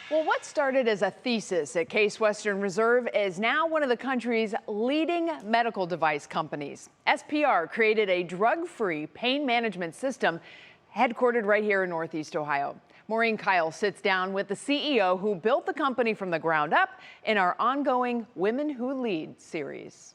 Well, what started as a thesis at Case Western Reserve is now one of the country's leading medical device companies. SPR created a drug-free pain management system headquartered right here in Northeast Ohio. Maureen Kyle sits down with the CEO who built the company from the ground up in our ongoing Women Who Lead series.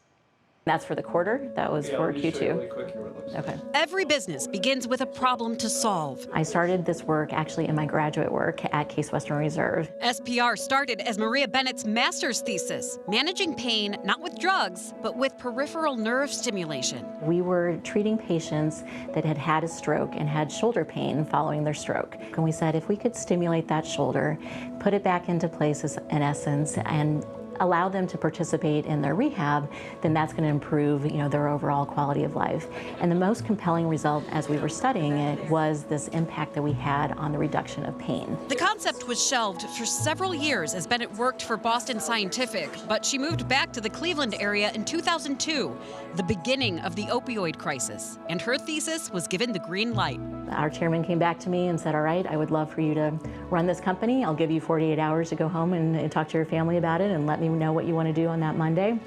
That's for the quarter. That was for Q2. Really quick here what it looks like. Okay. Every business begins with a problem to solve. I started this work actually in my graduate work at Case Western Reserve. SPR started as Maria Bennett's master's thesis, managing pain not with drugs, but with peripheral nerve stimulation. We were treating patients that had had a stroke and had shoulder pain following their stroke. And we said if we could stimulate that shoulder, put it back into place in essence, and allow them to participate in their rehab, then that's going to improve, their overall quality of life. And the most compelling result as we were studying it was this impact that we had on the reduction of pain. The concept was shelved for several years as Bennett worked for Boston Scientific, but she moved back to the Cleveland area in 2002, the beginning of the opioid crisis, and her thesis was given the green light. Our chairman came back to me and said, all right, I would love for you to run this company. I'll give you 48 hours to go home and talk to your family about it and let me know what you want to do on that Monday.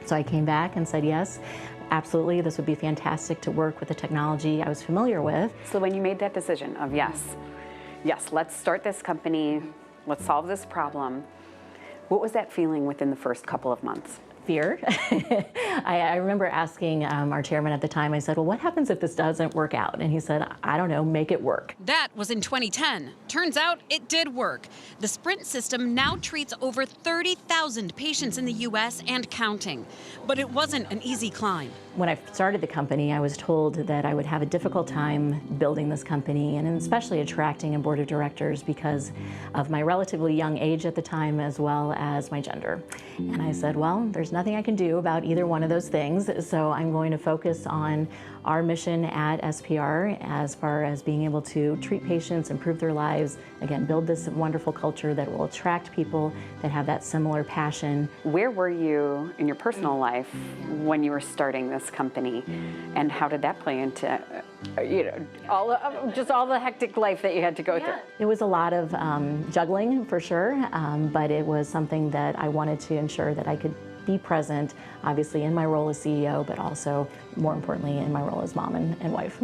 So I came back and said, yes, absolutely, this would be fantastic to work with the technology I was familiar with. So when you made that decision of yes, let's start this company, let's solve this problem, what was that feeling within the first couple of months? Fear. I remember asking our chairman at the time, I said, well, what happens if this doesn't work out? And he said, I don't know, make it work. That was in 2010. Turns out it did work. The Sprint system now treats over 30,000 patients in the U.S. and counting. But it wasn't an easy climb. When I started the company, I was told that I would have a difficult time building this company and especially attracting a board of directors because of my relatively young age at the time as well as my gender. And I said, well, there's nothing I can do about either one of those things, so I'm going to focus on our mission at SPR as far as being able to treat patients, improve their lives, again, build this wonderful culture that will attract people that have that similar passion. Where were you in your personal life when you were starting this company, and how did that play into all the hectic life that you had to go through? It was a lot of juggling for sure, but it was something that I wanted to ensure that I could be present, obviously in my role as CEO, but also more importantly in my role as mom and wife.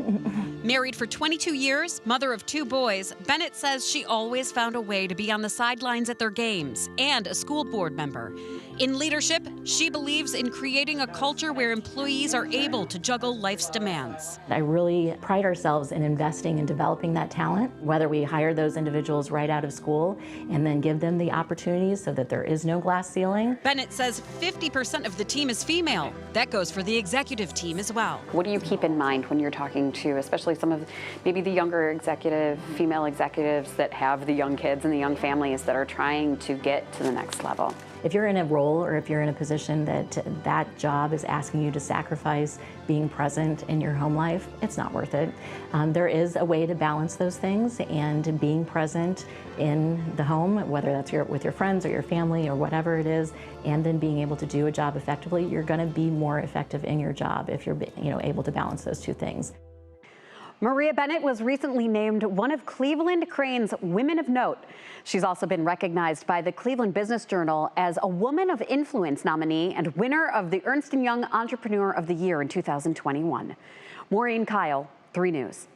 Married for 22 years, mother of 2 boys, Bennett says she always found a way to be on the sidelines at their games and a school board member. In leadership, she believes in creating a culture where employees are able to juggle life's demands. I really pride ourselves in investing in developing that talent, whether we hire those individuals right out of school and then give them the opportunities so that there is no glass ceiling. Bennett says 50% of the team is female. That goes for the executive team as well. What do you keep in mind when you're talking to, especially some of maybe the younger female executives that have the young kids and the young families that are trying to get to the next level? If you're in a role or if you're in a position that job is asking you to sacrifice being present in your home life, it's not worth it. There is a way to balance those things, and being present in the home, whether that's with your friends or your family or whatever it is, and then being able to do a job effectively, you're going to be more effective in your job if you're able to balance those two things. Maria Bennett was recently named one of Cleveland Crane's Women of Note. She's also been recognized by the Cleveland Business Journal as a Woman of Influence nominee and winner of the Ernst & Young Entrepreneur of the Year in 2021. Maureen Kyle, 3 News.